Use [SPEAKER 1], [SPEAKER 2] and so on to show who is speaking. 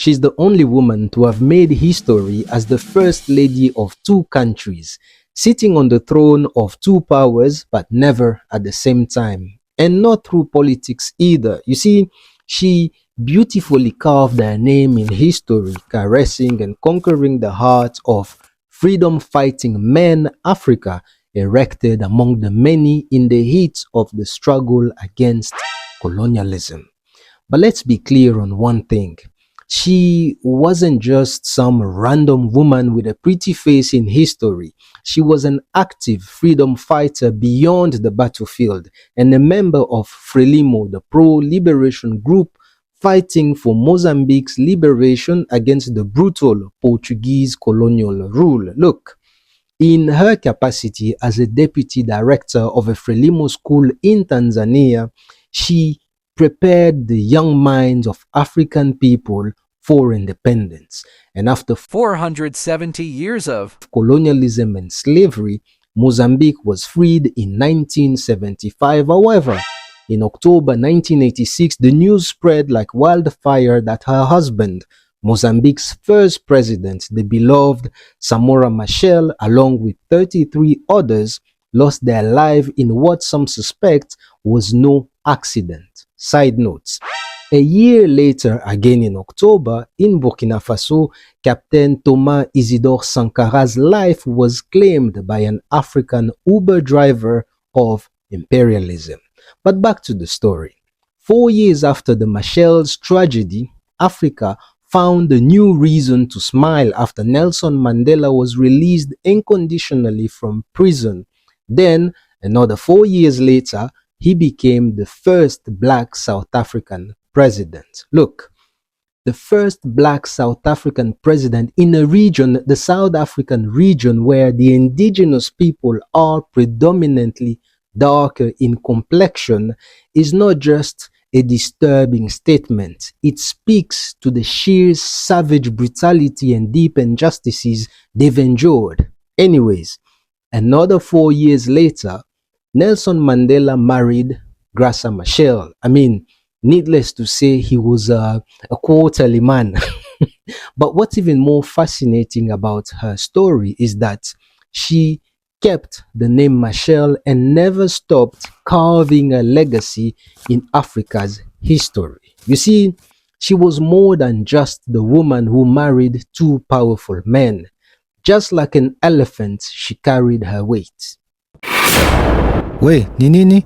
[SPEAKER 1] She's the only woman to have made history as the first lady of two countries, sitting on the throne of two powers, but never at the same time. And not through politics either. You see, she beautifully carved her name in history, caressing and conquering the hearts of freedom fighting men Africa erected among the many in the heat of the struggle against colonialism. But let's be clear on one thing. She wasn't just some random woman with a pretty face in history. She was an active freedom fighter beyond the battlefield and a member of Frelimo, the pro-liberation group fighting for Mozambique's liberation against the brutal Portuguese colonial rule. Look, in her capacity as a deputy director of a Frelimo school in Tanzania, she prepared the young minds of African people for independence. And after
[SPEAKER 2] 470 years of
[SPEAKER 1] colonialism and slavery, Mozambique was freed in 1975. However, in October 1986, the news spread like wildfire that her husband, Mozambique's first president, the beloved Samora Machel, along with 33 others, lost their lives in what some suspect was no accident. Side notes. A year later, again in October, in Burkina Faso, Captain Thomas Isidore Sankara's life was claimed by an African Uber driver of imperialism. But back to the story. 4 years after the Machel's tragedy, Africa found a new reason to smile after Nelson Mandela was released unconditionally from prison. Then, another 4 years later, he became the first black South African president. Look, the first black South African president in a region, the South African region, where the indigenous people are predominantly darker in complexion, is not just a disturbing statement. It speaks to the sheer savage brutality and deep injustices they've endured. Anyways, another 4 years later, Nelson Mandela married Graça Machel. Needless to say, he was a quarterly man. But what's even more fascinating about her story is that she kept the name Machel and never stopped carving a legacy in Africa's history. You see, she was more than just the woman who married two powerful men. Just like an elephant, she carried her weight.
[SPEAKER 3] We, ni nini?